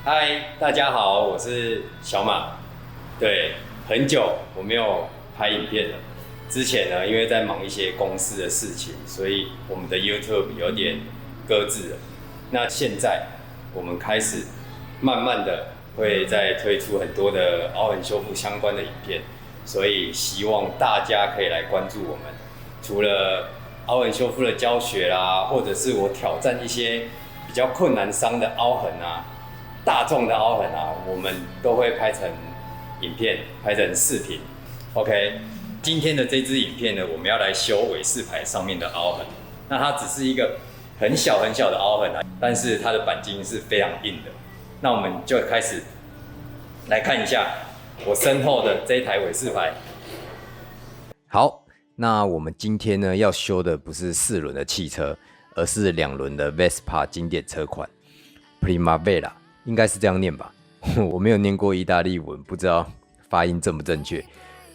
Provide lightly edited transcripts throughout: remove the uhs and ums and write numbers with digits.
嗨，大家好，我是小马。对，很久我没有拍影片了。之前呢，因为在忙一些公司的事情，所以我们的 YouTube 有点搁置了。那现在我们开始慢慢的会再推出很多的凹痕修复相关的影片，所以希望大家可以来关注我们。除了凹痕修复的教学啦，或者是我挑战一些比较困难伤的凹痕啊。大众的凹痕啊，我们都会拍成影片，拍成视频。OK，今天的这支影片呢，我们要来修韦氏牌上面的凹痕。那它只是一个很小很小的凹痕啊，但是它的钣金是非常硬的。那我们就开始来看一下我身后的这一台韦氏牌。好，那我们今天呢要修的不是4轮的汽车，而是2轮的 Vespa 经典车款 Primavera。应该是这样念吧，我没有念过意大利文，不知道发音正不正确。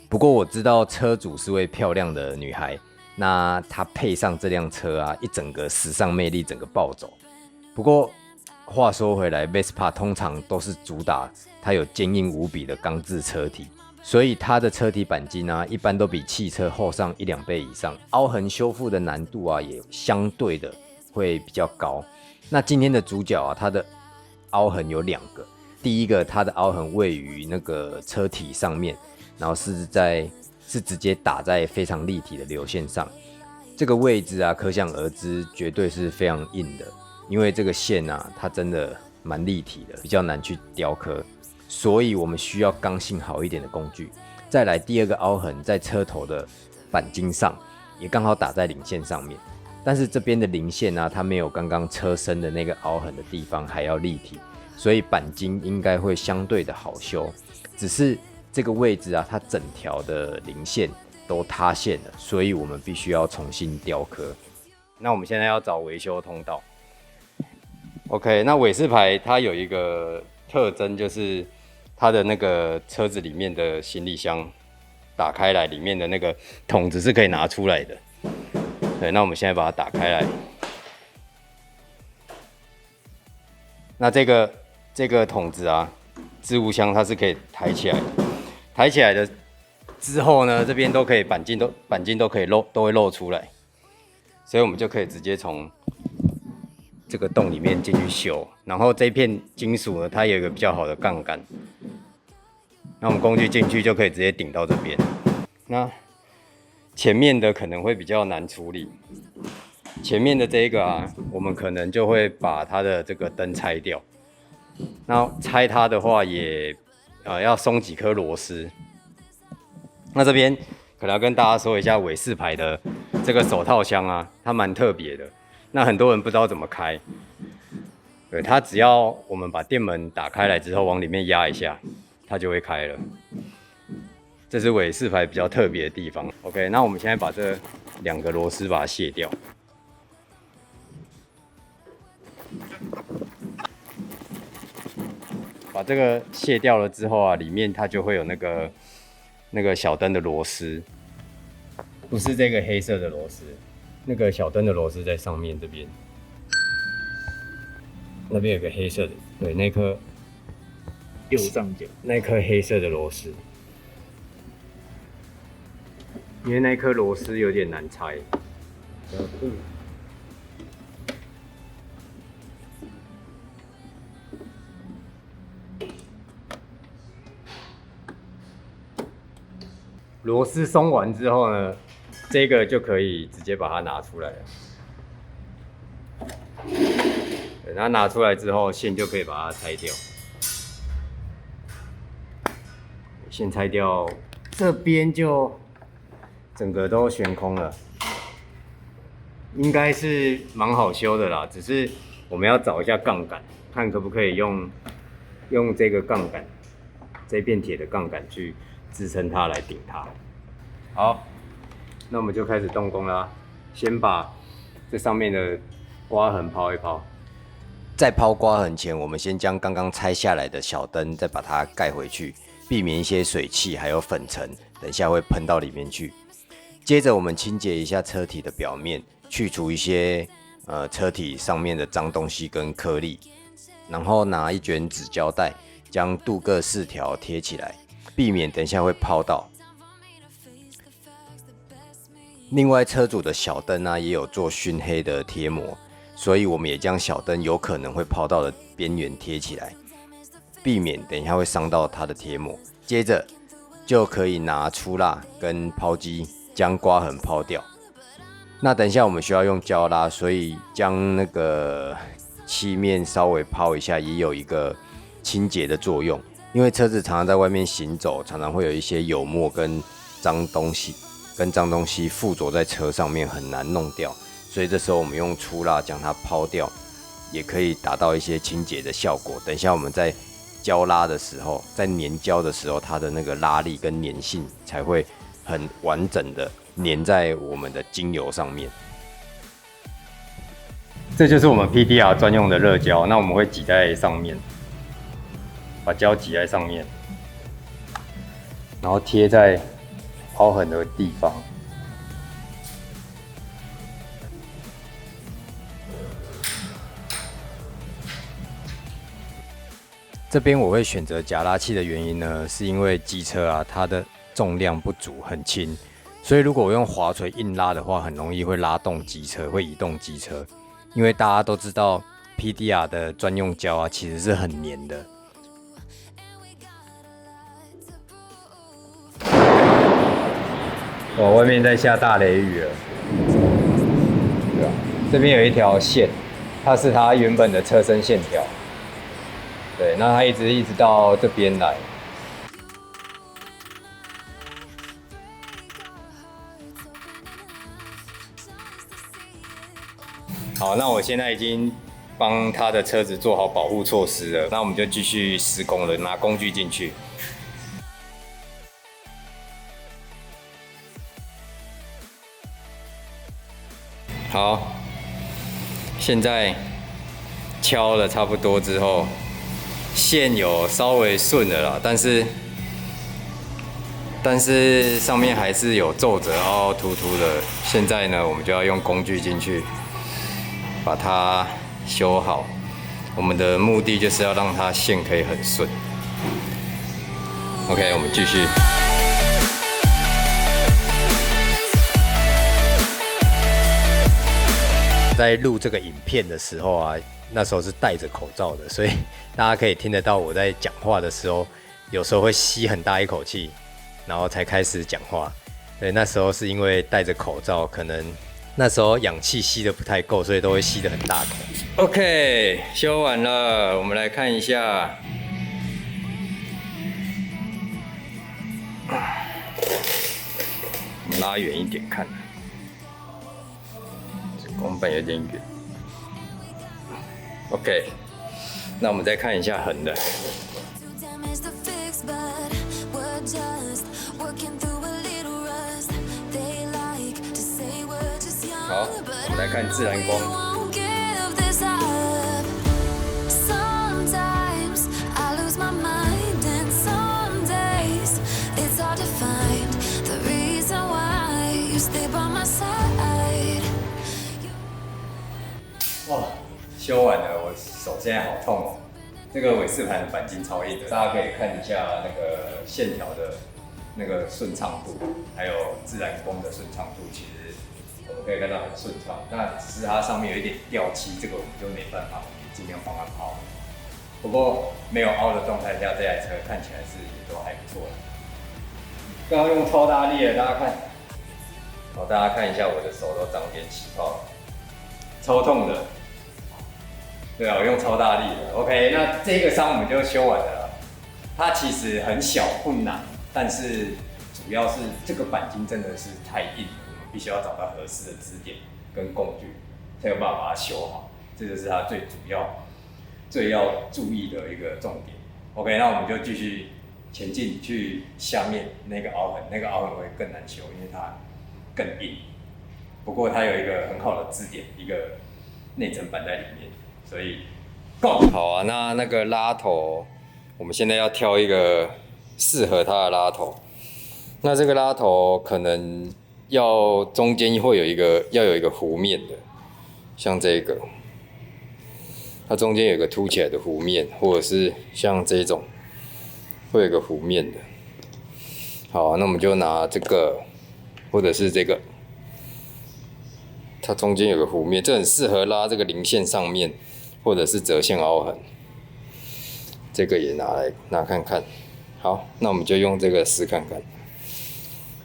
不过我知道车主是位漂亮的女孩，那她配上这辆车啊，一整个时尚魅力整个暴走。不过话说回来 ，Vespa 通常都是主打它有坚硬无比的钢制车体，所以它的车体钣金啊，一般都比汽车厚上1-2倍以上，凹痕修复的难度啊，也相对的会比较高。那今天的主角啊，它的凹痕有2个，第一个它的凹痕位于那个车体上面，然后是直接打在非常立体的流线上，这个位置啊，可想而知绝对是非常硬的，因为这个线啊，它真的蛮立体的，比较难去雕刻，所以我们需要刚性好一点的工具。再来第2个凹痕在车头的钣金上，也刚好打在零线上面。但是这边的零线啊，它没有刚刚车身的那个凹痕的地方还要立体，所以钣金应该会相对的好修。只是这个位置啊，它整条的零线都塌陷了，所以我们必须要重新雕刻。那我们现在要找维修通道。OK， 那韦氏牌它有一个特征，就是它的那个车子里面的行李箱打开来，里面的那个筒子是可以拿出来的。对，那我们现在把它打开来。那这个筒子啊，置物箱它是可以抬起来的。抬起来的之后呢，这边都可以钣金都可以都会露出来，所以我们就可以直接从这个洞里面进去修。然后这片金属呢，它有一个比较好的杠杆，那我们工具进去就可以直接顶到这边。那前面的可能会比较难处理，前面的这一个啊，我们可能就会把它的这个灯拆掉。那拆它的话也，要松几颗螺丝。那这边可能要跟大家说一下韦氏牌的这个手套箱啊，它蛮特别的。那很多人不知道怎么开，对，它只要我们把店门打开来之后，往里面压一下，它就会开了。这是韦氏牌比较特别的地方。OK， 那我们现在把这2个螺丝把它卸掉。把这个卸掉了之后啊，里面它就会有那个小灯的螺丝，不是这个黑色的螺丝，那个小灯的螺丝在上面这边，那边有个黑色的，对，那颗右上角那颗黑色的螺丝。因为那颗螺丝有点难拆，螺丝松完之后呢，这个就可以直接把它拿出来了。等它拿出来之后，线就可以把它拆掉。线拆掉，这边就整个都悬空了，应该是蛮好修的啦。只是我们要找一下杠杆，看可不可以用这个杠杆，这片铁的杠杆去支撑它来顶它。好，那我们就开始动工啦。先把这上面的刮痕抛一抛。在抛刮痕前，我们先将刚刚拆下来的小灯再把它盖回去，避免一些水汽还有粉尘，等一下会喷到里面去。接着我们清洁一下车体的表面，去除一些车体上面的脏东西跟颗粒。然后拿一卷纸胶带将镀铬饰条贴起来，避免等一下会抛到。另外，车主的小灯也有做熏黑的贴膜，所以我们也将小灯有可能会抛到的边缘贴起来，避免等一下会伤到它的贴膜。接着就可以拿粗蜡跟抛机将刮痕抛掉。那等一下我们需要用胶拉，所以将那个漆面稍微抛一下，也有一个清洁的作用。因为车子常常在外面行走，常常会有一些油墨跟脏东西附着在车上面，很难弄掉。所以这时候我们用粗蜡将它抛掉，也可以达到一些清洁的效果。等一下我们在胶拉的时候，在粘胶的时候，它的那个拉力跟粘性才会很完整的粘在我们的精油上面。这就是我们 PDR 专用的热胶，那我们会挤在上面，把胶挤在上面，然后贴在凹痕的地方。这边我会选择夹拉器的原因呢，是因为机车它的重量不足，很轻，所以如果我用滑锤硬拉的话，很容易会拉动机车，会移动机车。因为大家都知道 PDR 的专用胶其实是很黏的。哇，外面在下大雷雨了。对啊，这边有一条线，它是它原本的车身线条。对，那它一直到这边来。好，那我现在已经帮他的车子做好保护措施了，那我们就继续施工了，拿工具进去。好，现在敲了差不多之后，线有稍微顺了啦，但是上面还是有皱褶、凹凹凸凸的。现在呢，我们就要用工具进去把它修好。我们的目的就是要让它线可以很顺。OK， 我们继续。在录这个影片的时候那时候是戴着口罩的，所以大家可以听得到我在讲话的时候，有时候会吸很大一口气，然后才开始讲话。对，那时候是因为戴着口罩，可能那时候氧气吸得不太够，所以都会吸得很大口。OK， 修完了，我们来看一下。我们拉远一点看，这光板有点远。OK， 那我们再看一下横的。好，我们来看自然光。哇，修完了，我手现在好痛哦。这个尾式盘的钣金超硬的，大家可以看一下那个线条的那个顺畅度，还有自然光的顺畅度，其实我们可以看到很顺畅。那只是它上面有一点掉漆，这个我们就没办法，我们尽量帮它抛。不过没有凹的状态下，这台车看起来是也都还不错的。刚刚用超大力的，大家看，好，大家看一下我的手都长点起泡了，超痛的。对啊，我用超大力的。OK， 那这个伤我们就修完了。它其实很小不难，但是主要是这个钣金真的是太硬了，我们必须要找到合适的支点跟工具，才有办法把它修好。这就是它最主要、最要注意的一个重点。OK， 那我们就继续前进去下面那个凹痕，那个凹痕会更难修，因为它更硬。不过它有一个很好的支点，一个内层板在里面。所以 ，Go！ 好啊，那个拉头，我们现在要挑一个适合它的拉头。那这个拉头可能要中间会有一个弧面的，像这个。它中间有个凸起来的弧面，或者是像这种会有个弧面的。好，那我们就拿这个，或者是这个，它中间有个弧面，这很适合拉这个零线上面，或者是折线凹痕。这个也拿看看。好，那我们就用这个试看看。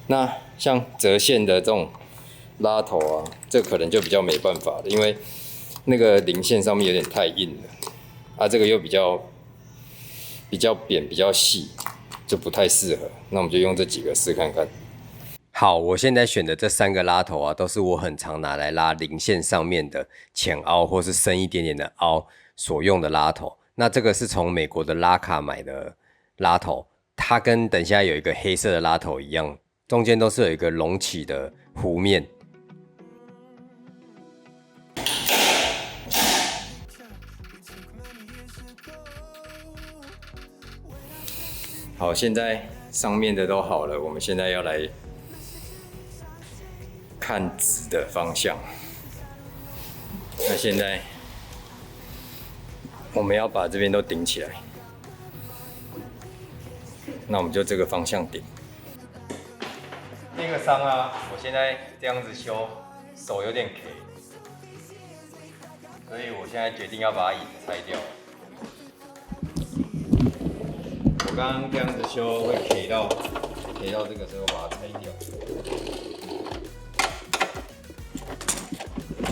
那像折线的这种拉头啊，这可能就比较没办法了，因为那个零线上面有点太硬了，啊，这个又比较扁、比较细，就不太适合。那我们就用这几个试看看。好，我现在选的这3个拉头啊，都是我很常拿来拉零线上面的浅凹或是深一点点的凹所用的拉头。那这个是从美国的拉卡买的拉头，它跟等一下有一个黑色的拉头一样，中间都是有一个隆起的弧面。好，现在上面的都好了，我们现在要来看直的方向。那现在我们要把这边都顶起来，那我们就这个方向顶。那个伤啊，我现在这样子修，手有点 K， 所以我现在决定要把椅子拆掉。我刚刚这样子修会 K 到这个，所以我把它拆掉。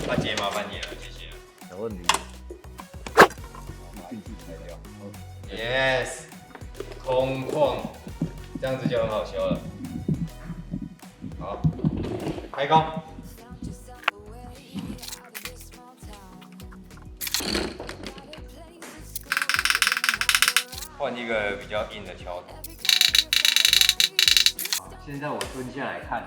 阿杰，麻烦你了，谢谢。没问题。把椅子拆掉。Yes， 空旷，这样子就很好修了。好，开工。换一个比较硬的敲头。好，现在我蹲下来看。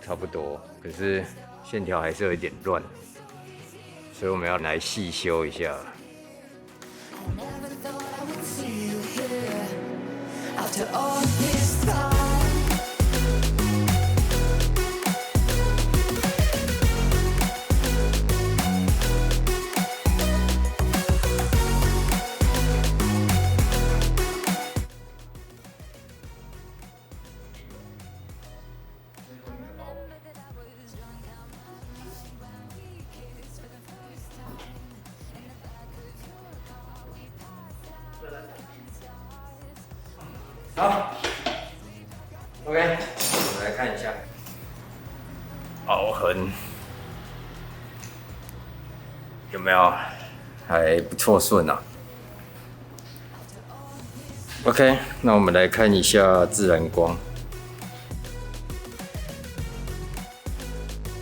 差不多，可是线条还是有一点乱，所以我们要来细修一下。好 ，OK， 我们来看一下凹痕有没有还不错顺啊。OK， 那我们来看一下自然光。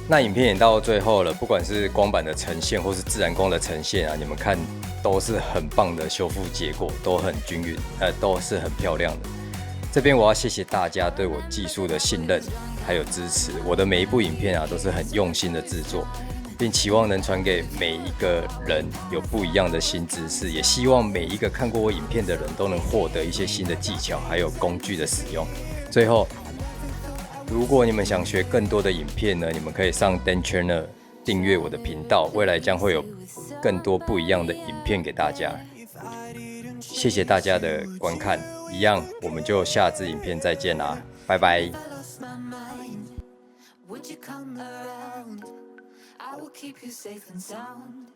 那影片也到最后了，不管是光版的呈现或是自然光的呈现啊，你们看都是很棒的修复结果，都很均匀，都是很漂亮的。这边我要谢谢大家对我技术的信任还有支持，我的每一部影片啊都是很用心的制作，并期望能传给每一个人有不一样的新知识，也希望每一个看过我影片的人都能获得一些新的技巧还有工具的使用。最后，如果你们想学更多的影片呢，你们可以上 Dan Channel 订阅我的频道，未来将会有更多不一样的影片给大家。谢谢大家的观看，一样我们就下支影片再见啦，拜拜。Would you come around? I will keep you safe and sound.